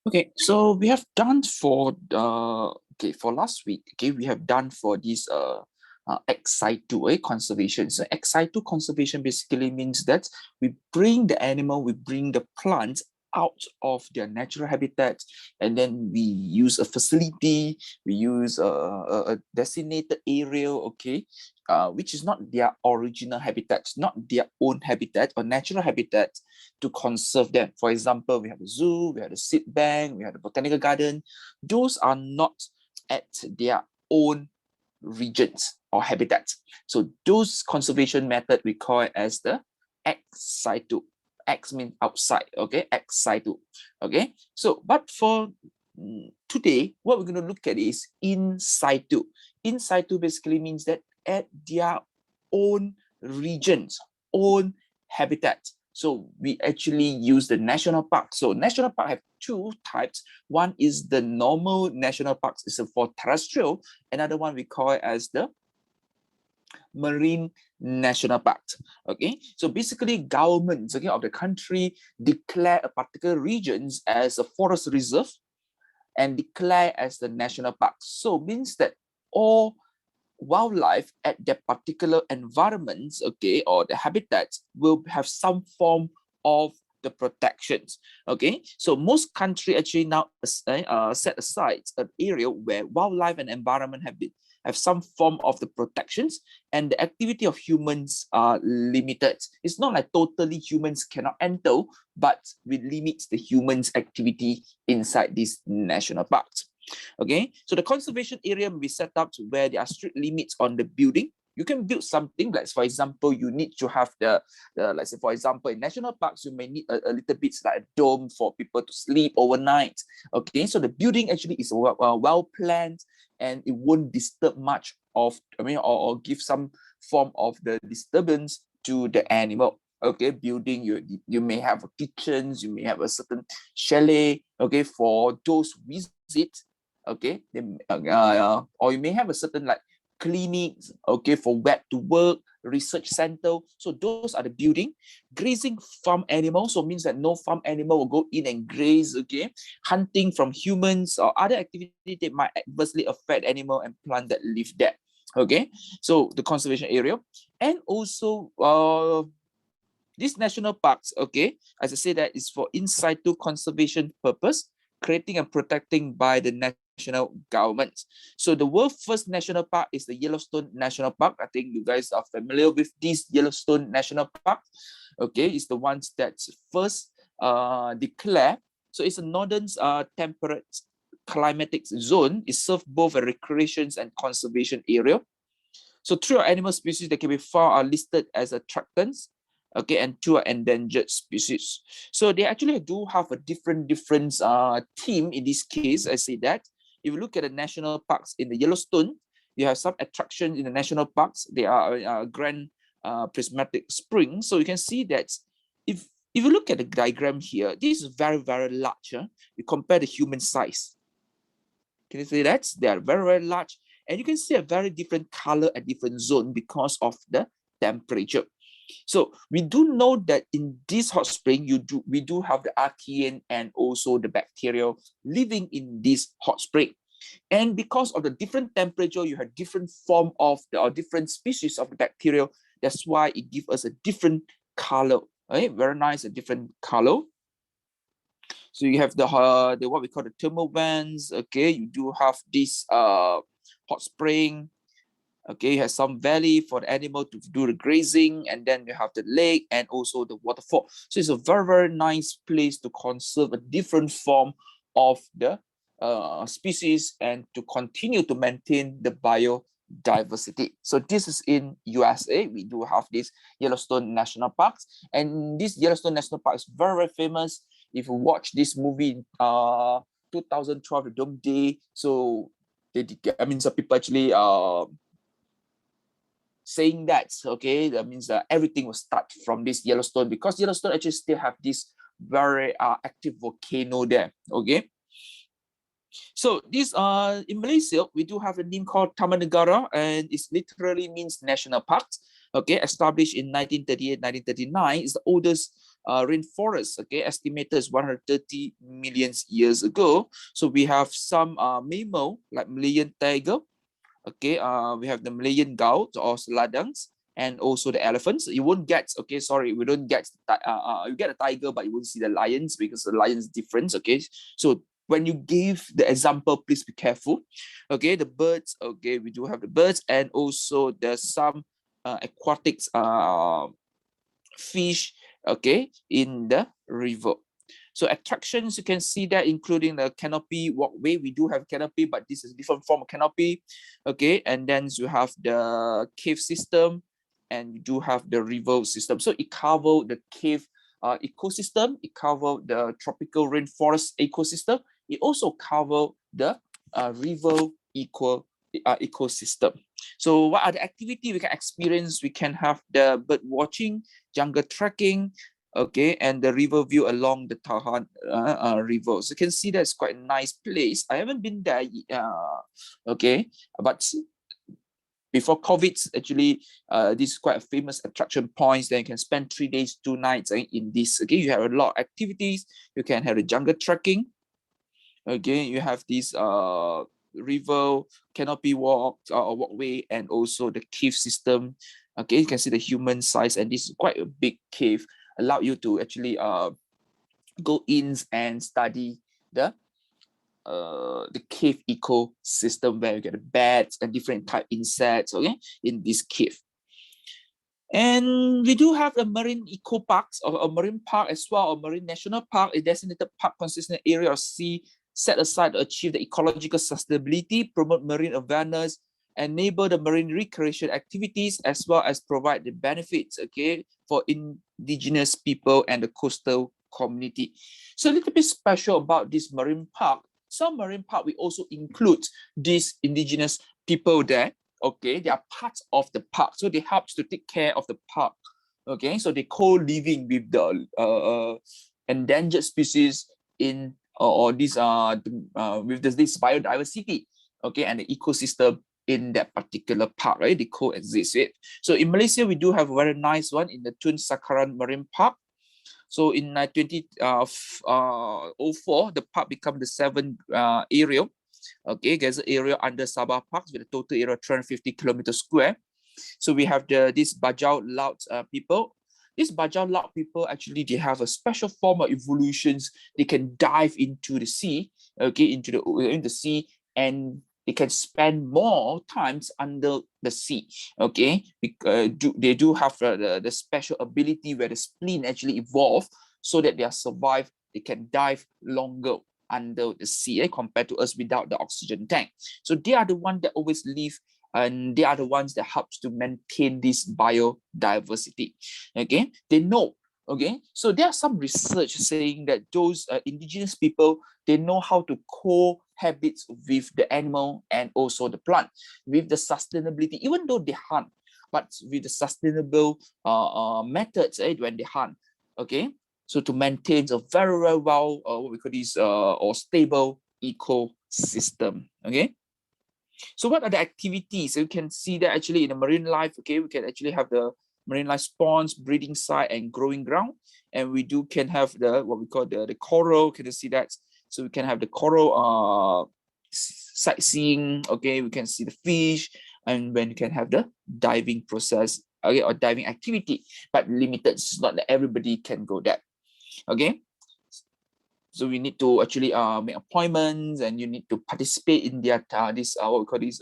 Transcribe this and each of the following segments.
Okay, so we have done for for last week. Okay, we have done for this ex situ conservation. So ex situ conservation basically means that we bring the animal, we bring the plants out of their natural habitat, and then we use a facility, we use a designated area, okay, which is not their original habitat, not their own habitat or natural habitat, to conserve them. For example, we have a zoo, we have a seed bank, we have a botanical garden. Those are not at their own regions or habitats. So those conservation method we call it as the ex situ. Ex means outside, okay? Ex situ, okay? So, but for today, what we're going to look at is in situ. In situ basically means that at their own regions, own habitat. So we actually use the national park. So national park have two types. One is the normal national parks, is for terrestrial. Another one we call it as the marine national park. Okay, so basically governments, okay, of the country declare a particular regions as a forest reserve and declare as the national park. So means that all wildlife at that particular environments, okay, or the habitats will have some form of the protections. Okay, so most country actually now set aside an area where wildlife and environment have some form of the protections, and the activity of humans are limited. It's not like totally humans cannot enter, but we limit the humans activity inside these national parks. Okay, so the conservation area will be set up to where there are strict limits on the building. You can build something like, for example, you need to have the let's say, for example, in national parks, you may need a little bit like a dome for people to sleep overnight. Okay, so the building actually is well planned, and it won't disturb much of, or give some form of the disturbance to the animal. Okay, building, you may have a kitchens, you may have a certain chalet, okay, for those visit, okay, or you may have a certain like clinics, okay, for web to work, research center. So those are the building. Grazing farm animals, so means that no farm animal will go in and graze, okay. Hunting from humans or other activity that might adversely affect animal and plant that live there. Okay, so the conservation area. And also these national parks, okay, as I say, that is for in situ conservation purpose, creating and protecting by the national government. So the world's first national park is the Yellowstone National Park. I think you guys are familiar with this Yellowstone National Park. Okay, it's the ones that's first declared. So it's a northern temperate climatic zone. It serves both a recreation and conservation area. So 3 animal species that can be found are listed as attractants, okay, and 2 are endangered species. So they actually do have a different theme in this case. I say that if you look at the national parks in the Yellowstone, you have some attractions in the national parks. They are grand prismatic spring. So you can see that if you look at the diagram here, this is very, very large. You compare the human size. Can you see that? They are very, very large. And you can see a very different color at different zone because of the temperature. So we do know that in this hot spring, we do have the archaean and also the bacteria living in this hot spring. And because of the different temperature, you have different form of or different species of the bacteria. That's why it gives us a different color. Right? Very nice, a different color. So you have the what we call the thermal vents. Okay, you do have this hot spring. Okay, you have some valley for the animal to do the grazing, and then you have the lake and also the waterfall. So it's a very, very nice place to conserve a different form of the species and to continue to maintain the biodiversity. So this is in USA. We do have this Yellowstone National Parks, and this Yellowstone National Park is very, very famous. If you watch this movie, 2012, the Doomsday, so some people actually saying that, okay, that means that everything will start from this Yellowstone, because Yellowstone actually still have this very active volcano there. Okay, so this in Malaysia, we do have a name called Taman Negara, and it literally means national park. Okay, established in 1938, 1939, is the oldest rainforests, okay, estimated is 130 million years ago. So we have some mammal like Malayan tiger, okay, we have the Malayan goat or seladans, and also the elephants. You won't get, okay, sorry, we don't get, you get a tiger, but you won't see the lions because the lion is different, okay? So when you give the example, please be careful. Okay, the birds, okay, we do have the birds, and also there's some aquatics fish, okay, in the river. So attractions, you can see that including the canopy walkway. We do have canopy, but this is different form of canopy. Okay, and then you have the cave system, and you do have the river system. So it covers the cave ecosystem, it covers the tropical rainforest ecosystem. It also covers the river ecosystem. So what are the activity we can experience? We can have the bird watching, jungle trekking, okay, and the river view along the Tahan River. So you can see that's quite a nice place. I haven't been there, okay, but before COVID, actually, this is quite a famous attraction points. Then you can spend 3 days, 2 nights in this. Okay, you have a lot of activities. You can have the jungle trekking. Okay, you have this river canopy walk walkway, and also the cave system. Okay, you can see the human size, and this is quite a big cave. Allow you to actually go in and study the cave ecosystem, where you get the bats and different type insects, okay, in this cave. And we do have a marine eco parks, or a marine park as well, a marine national park, a designated park consisting area of sea set aside to achieve the ecological sustainability, promote marine awareness, enable the marine recreation activities, as well as provide the benefits, okay, for indigenous people and the coastal community. So a little bit special about this marine park. Some marine park, we also include these indigenous people there. Okay, they are part of the park, so they help to take care of the park. Okay, so they co-living with the endangered species in or this with this biodiversity, okay, and the ecosystem in that particular park, right? They coexist with. So in Malaysia, we do have a very nice one in the Tun Sakaran Marine Park. So in 2004, the park became the 7th area. Okay, there's an area under Sabah Parks with a total area of 350 kilometers square. So we have this Bajau Laut people. These Bajau Laut people, actually, they have a special form of evolutions. They can dive into the sea, okay, into the sea, and they can spend more times under the sea, okay. They do have the special ability where the spleen actually evolve so that they are survive. They can dive longer under the sea compared to us without the oxygen tank. So they are the ones that always live, and they are the ones that helps to maintain this biodiversity. Okay, they know. Okay, so there are some research saying that those indigenous people, they know how to cohabit with the animal and also the plant with the sustainability, even though they hunt, but with the sustainable methods when they hunt. Okay, so to maintain a very, very well what we call this or stable ecosystem. Okay, so what are the activities? So you can see that actually in the marine life, okay, we can actually have the marine life spawns, breeding site, and growing ground. And we can have the what we call the coral. Can you see that? So we can have the coral sightseeing. Okay, we can see the fish, and when you can have the diving process, okay, or diving activity, but limited. It's not that everybody can go there. Okay, so we need to actually make appointments, and you need to participate in their this what we call this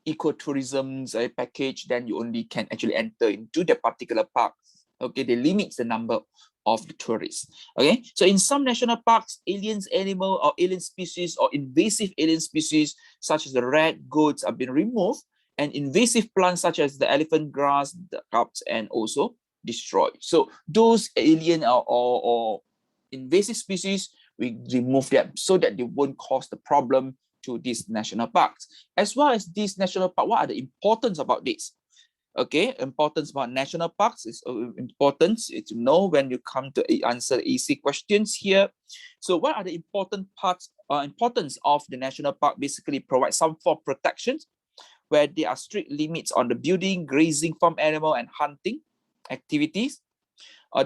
ecotourism package. Then you only can actually enter into the particular park. Okay, they limit the number of the tourists. Okay, so in some national parks, aliens animal or alien species or invasive alien species such as the rat, goats are being removed, and invasive plants such as the elephant grass, the carps, and also destroyed. So those alien or invasive species, we remove them so that they won't cause the problem to these national parks. As well as these national parks, what are the importance about this? Okay, importance about national parks is important to know when you come to answer easy questions here. So what are the important parts, importance of the national park? Basically provide some form of protection where there are strict limits on the building, grazing, farm animal, and hunting activities.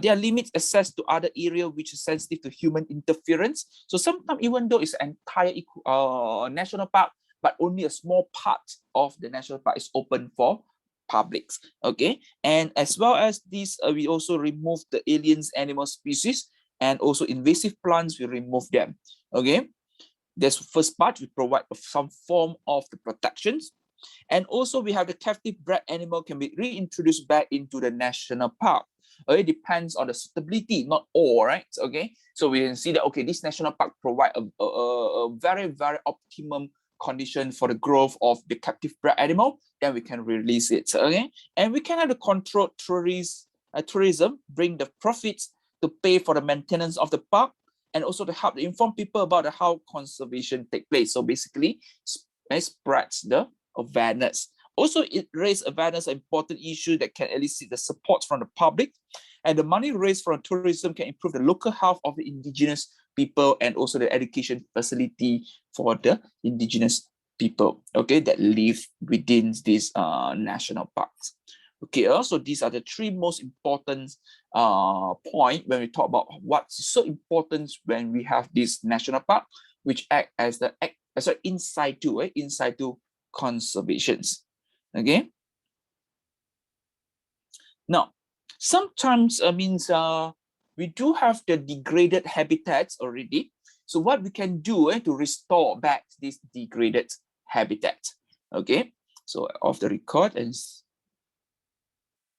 There are limits access to other area which is sensitive to human interference. So sometimes even though it's an entire national park, but only a small part of the national park is open for publics. Okay, and as well as this, we also remove the aliens animal species, and also invasive plants, we remove them. Okay, that's the first part. We provide some form of the protections. And also we have the captive bred animal can be reintroduced back into the national park. It depends on the suitability, not all, right? Okay, so we can see that, okay, this national park provide a very, very optimum condition for the growth of the captive bred animal, then we can release it. Okay, and we can have the controlled tourism, bring the profits to pay for the maintenance of the park, and also to help inform people about how conservation take place. So basically, it spreads the awareness. Also, it raised awareness, an important issue that can elicit the support from the public. And the money raised from tourism can improve the local health of the indigenous people, and also the education facility for the indigenous people, okay, that live within these national parks. Okay, so these are the three most important points when we talk about what's so important when we have this national park, which act as the in situ conservations. Okay. Now, sometimes we do have the degraded habitats already. So what we can do to restore back this degraded habitat. Okay. So off the record, and